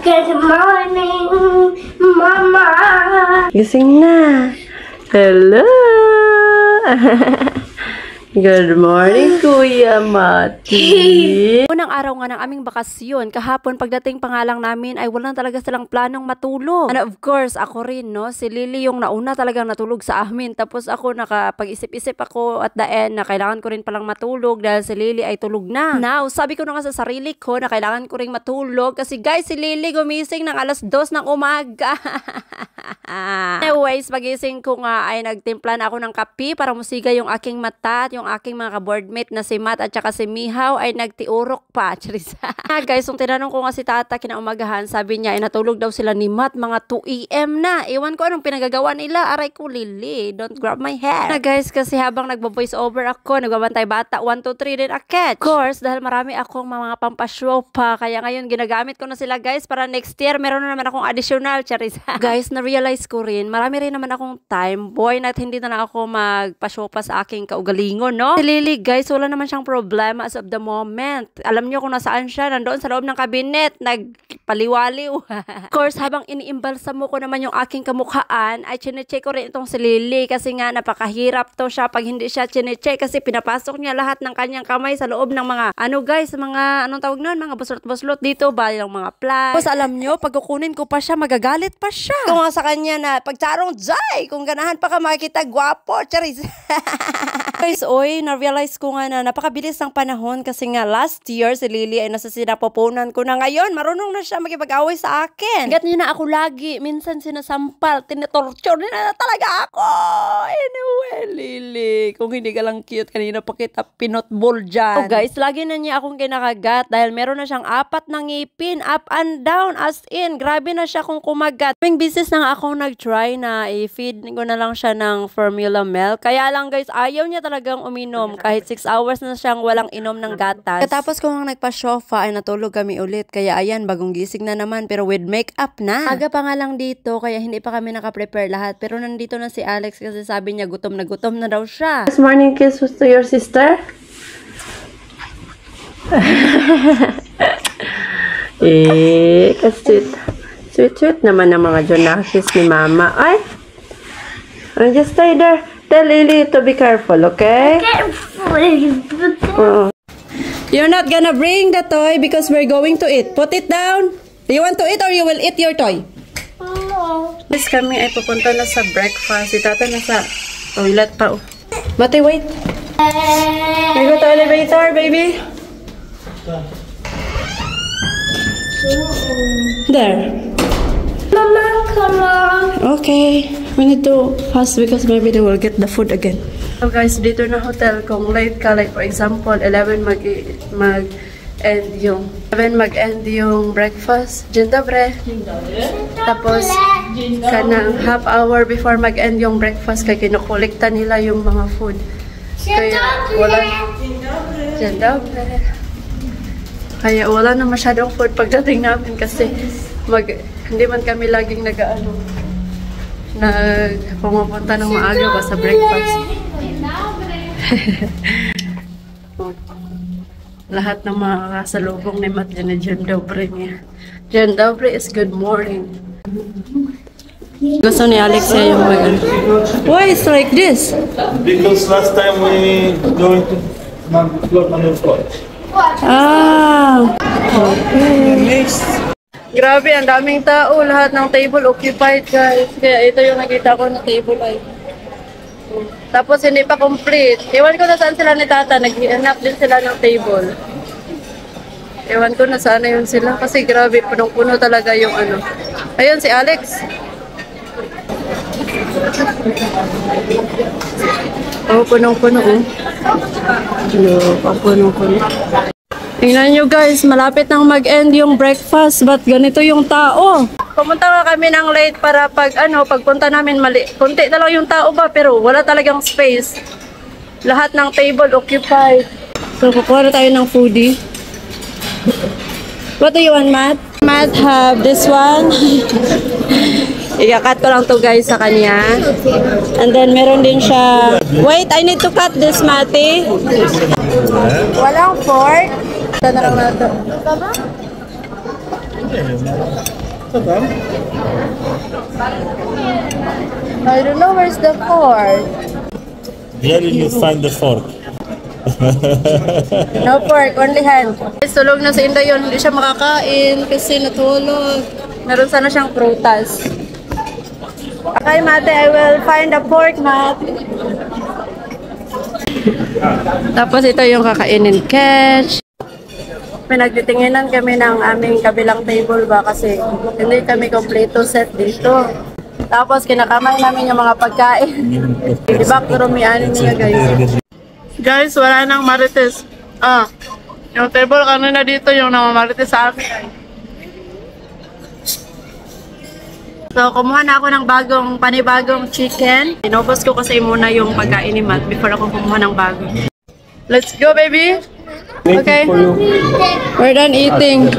Good morning, Mama. Gising na. Hello. Good morning, Kuya Mati. Unang araw nga ng aming bakasyon, kahapon pagdating pa nga lang namin ay wala talaga silang planong matulog. And of course, ako rin, no? Si Lily yung nauna talagang natulog sa amin. Tapos ako nakapag-isip-isip ako at the end na kailangan ko rin palang matulog dahil si Lily ay tulog na. Now, sabi ko na nga sa sarili ko na kailangan ko rin matulog kasi guys, si Lily gumising ng 2:00 ng umaga. Anyways, pagising ko nga ay nagtimpla na ako ng kape para musiga yung aking mata at yung aking mga ka-boardmate na si Matt at saka si Mihaw ay nagtiurok pa. Guys, kung tinanong ko nga si Tata kinaumagahan, sabi niya ay natulog daw sila ni Matt mga 2 AM na. Iwan ko anong pinagagawa nila. Aray ko, Lily, don't grab my head. Na guys, kasi habang nagbo-voice over ako, nagbabantay bata 1, 2, 3 din akit. Of course, dahil marami akong mga pampashow pa, kaya ngayon ginagamit ko na sila guys para next year meron na naman akong additional. Guys, na-realize ko rin, marami rin naman akong time. Boy, na hindi na lang ako magpa-show pa sa aking kaugalingon, no? Si Lily, guys, wala naman siyang problema as of the moment. Alam niyo kung nasaan siya, nandoon sa loob ng kabinet, nagpaliwaliw. Of course, habang iniimbalsa mo ko naman yung aking kamukhaan, ay chinecheck ko rin itong si Lily kasi nga napakahirap to siya pag hindi siya chinecheck kasi pinapasok niya lahat ng kanyang kamay sa loob ng mga, mga, anong tawag nun, mga buslot-buslot dito ba, yung mga plant. Tapos alam niyo, pag kukunin ko pa siya, magagalit pa siya. Kung nga sa kanya na, pagcharong jay, kung ganahan pa ka makikita, gwapo, charis. Guys, oy, na-realize ko nga na napakabilis ng panahon kasi nga last year si Lily ay nasa sinapoponan ko na ngayon. Marunong na siya makipag-away sa akin. Gat niya na ako lagi. Minsan sinasampal, tinitorture na talaga ako. Anyway, Lily, kung hindi ka lang cute, kanina pa kita pinotball dyan. Oh guys, lagi na niya akong kinakagat dahil meron na siyang 4 na ngipin, up and down, as in. Grabe na siya kung kumagat. May business na nga akong nag-try na i-feed ko na lang siya ng formula milk. Kaya lang guys, ayaw niya talagang uminom. Kahit 6 hours na siyang walang inom ng gatas. Katapos ko nga nagpa-sofa ay natulog kami ulit. Kaya ayan, bagong gising na naman pero with makeup na. Aga pa nga lang dito kaya hindi pa kami nakaprepare lahat. Pero nandito na si Alex kasi sabi niya gutom na daw siya. This morning kiss was to your sister? Kasi sweet naman ng mga Jonakis ni Mama. Ay! Just stay there. Tell Lily to be careful, okay? You're not gonna bring the toy because we're going to eat. Put it down. Do you want to eat or you will eat your toy? Guys, kami ay pupunta na sa breakfast. Si Tata na sa toilet pa. Mati, wait. We go to elevator, baby. There. Mama, come on. Okay. We need to fast because maybe they will get the food again. So guys, dito na hotel, kung late ka, like for example, 11 mag-end yung breakfast. Dzień dobry. Tapos, kanang half hour before mag-end yung breakfast, kaya kinukolekta nila yung mga food. Kaya wala, Dzień dobry. Kaya wala na masyadong food pagdating namin kasi hindi man kami laging pumupunta ng maaga ba sa breakfast. Lahat ng mga kasalubong ni Matt dyan na Dzień dobry niya. Dzień dobry is good morning. Gusto ni Alexia yung Why it's like this? Because last time we going to mag-float on your floor. Ah! Okay. Grabe, ang daming tao. Lahat ng table occupied, guys. Kaya ito yung nakita ko na table ay. Tapos hindi pa complete. Ewan ko na saan sila ni Tata. Nag-hanap din sila ng table. Ewan ko na saan na yun sila. Kasi grabe, punong-puno talaga yung Ayun, si Alex. Oh, punong-puno. Punong-puno. Tingnan nyo guys, malapit nang mag-end yung breakfast, but ganito yung tao. Pumunta nga kami ng late para pagpunta namin konti na lang yung tao ba, pero wala talagang space. Lahat ng table occupied. So, kukuha na tayo ng foodie. What do you want, Matt? Matt have this one. Ika-cut ko lang to guys sa kanya. And then meron din siya. Wait, I need to cut this, Mati. Walang fork. Ito na lang natin. I don't know where's the fork. Here you find the fork. No fork, only hand. Tulog na si Inday yun. Hindi siya makakain kasi natulog. Meron sana siyang prutas. Okay, Mate, I will find a fork, Mate. Tapos ito yung kakainin catch. Pinagtitinginan kami ng aming kabilang table ba kasi hindi kami kompleto set dito. Tapos kinakamay namin yung mga pagkain. Diba, kurumianin niya guys. Guys, wala nang marites. Yung table kanina dito yung namamarites sa amin. So, kumuha na ako ng panibagong chicken. Inubos ko kasi muna yung pagkain ni Matt before ako kumuha ng bago. Let's go, baby! Okay. We're done eating.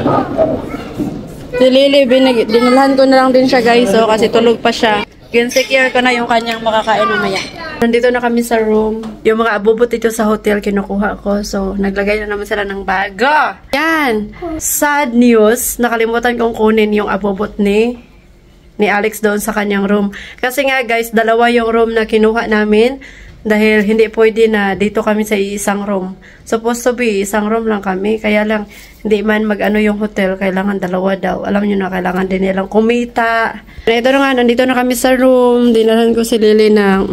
Si Lily, dinulhan ko na lang din siya guys, so, kasi tulog pa siya. Ginsecure ko na yung kanyang makakain mamaya. Nandito na kami sa room. Yung mga abubot dito sa hotel, kinukuha ko. So, naglagay na naman sila ng bago. Yan! Sad news. Nakalimutan kong kunin yung abubot ni Alex doon sa kanyang room. Kasi nga guys, dalawa yung room na kinuha namin. Dahil hindi pwede na dito kami sa isang room. Supposed to be, isang room lang kami. Kaya lang, hindi man mag-ano yung hotel. Kailangan dalawa daw. Alam nyo na, kailangan din nilang kumita. Ito na nga, nandito na kami sa room. Dinalhan ko si Lily ng...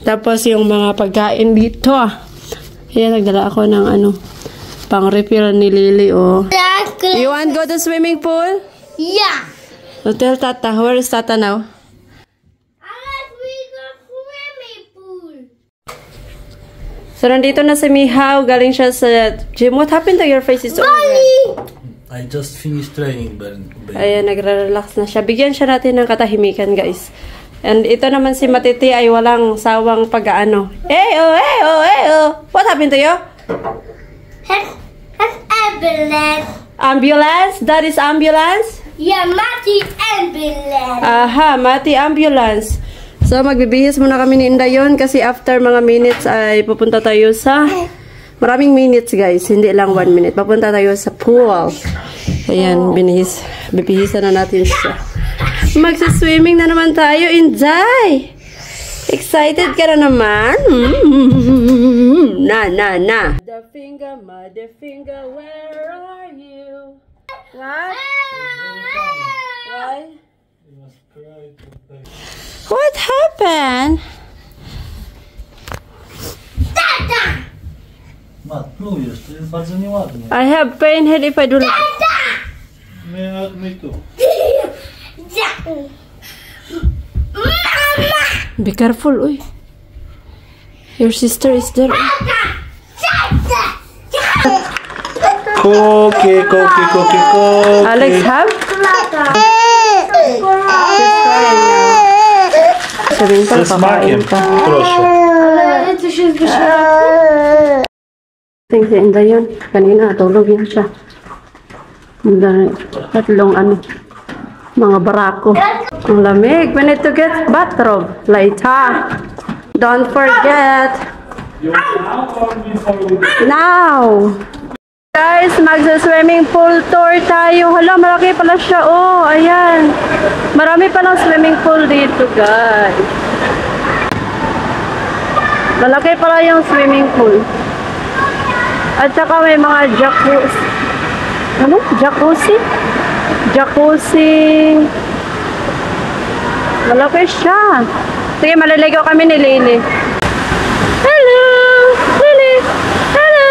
Tapos yung mga pagkain dito. Ayan, nagdala ako ng pang-refill ni Lily, oh. You want go to swimming pool? Yeah. Hotel Tata. Where is Tata now? So, nandito na si Mihaw. Galing siya sa gym. What happened to your face? It's all red. I just finished training, but Ayan, nagre-relax na siya. Bigyan siya natin ng katahimikan, guys. And ito naman si Matiti ay walang sawang pag-ano. What happened to you? Ambulance. Ambulance? That is ambulance? Yeah, Mati ambulance. Aha, Mati ambulance. So, magbibihis muna kami ni Indayon kasi after mga minutes ay pupunta tayo sa... Maraming minutes, guys. Hindi lang 1 minute. Papunta tayo sa pool. Ayan, bibihisan na natin siya. Magsiswimming na naman tayo, Inday! Excited ka na naman? Na. The finger, mother finger, where are you? What? Why? What happened? Mat, plujesz, to jest bardzo nieładnie. I have pain head if I do not. My tu. Be careful, uy. Your sister is there. Koki. Alex, have? Sabihin pa, kakain ka. Proszę. Tingnan si Inday yun. Kanina, tulog yan siya. Tatlong mga barako. Ang lamig. We need to get bathrobe later. Don't forget. Now. Guys, magsa-swimming pool tour tayo. Hala, malaki pala siya. Oh, ayan. Marami palang swimming pool dito, guys. Malaki pala yung swimming pool. At saka may mga jacuzzi. Jacuzzi? Jacuzzi. Malaki siya. Sige, maliligaw kami ni Lily. Hello! Lily! Hello!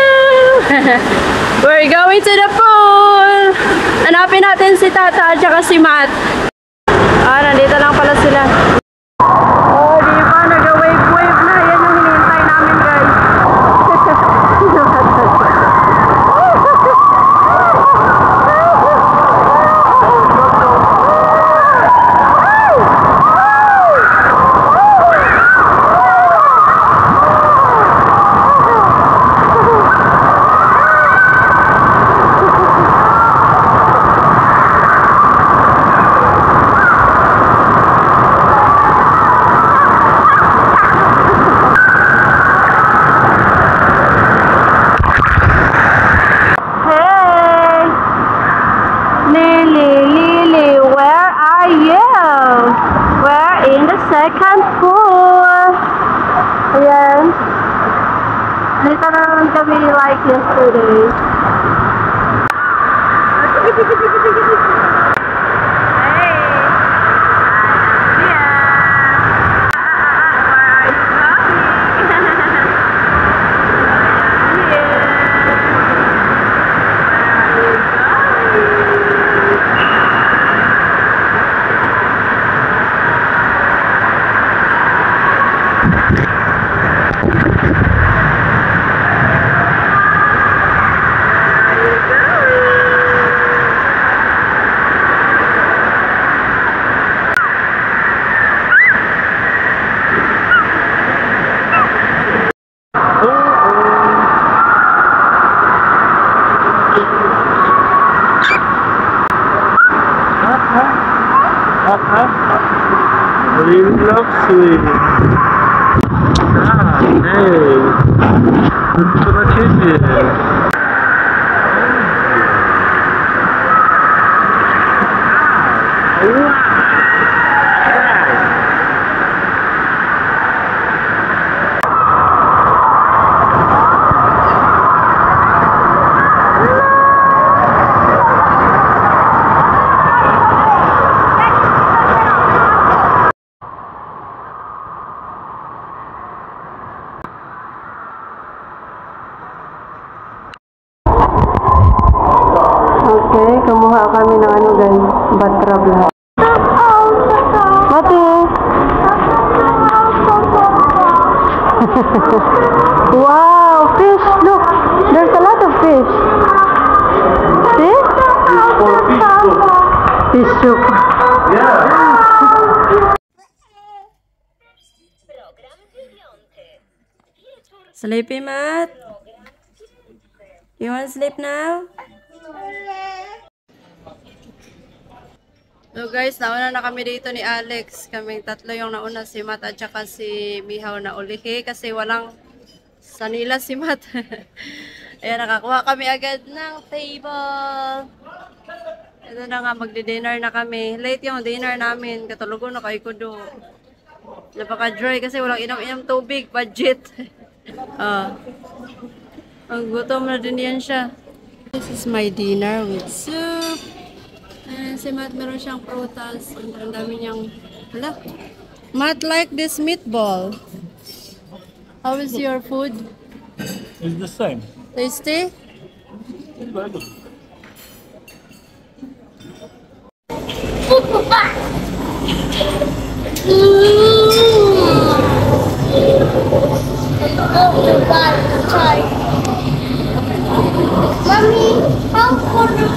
We're going to the pool! Hanapin natin si Tata at saka si Matt. Nandito lang pala sila. Oh, di ba? Nag-wave-wave na. Yan yung hinihintay namin, guys. can't pull. Ayan. Dito na naman kami like yesterday. We love swimming. Ah, hey. Ito na chicken. Okay, kumuha kami ng ano guys, batrab lahat. Mati! Wow, fish! Look, there's a lot of fish. See? Fish soup. Sleepy, Matt? You want to sleep now? So guys, nauna na kami dito ni Alex. Kaming tatlo yung nauna, si Matt at saka si Mihaw na ulihi kasi walang sanila si Matt. Ayan, nakakuha kami agad ng table. Ito na nga, magdi-dinner na kami. Late yung dinner namin. Katulugo na kay Kudo. Napaka-dry kasi walang inom-inom tubig. Budget. Ang gutom na din yan siya. This is my dinner with soup. And si Matt meron siyang prutas. Ang dami niyang... Hala. Matt like this meatball. How is your food? It's the same. Tasty? It's very good. Mommy, how for the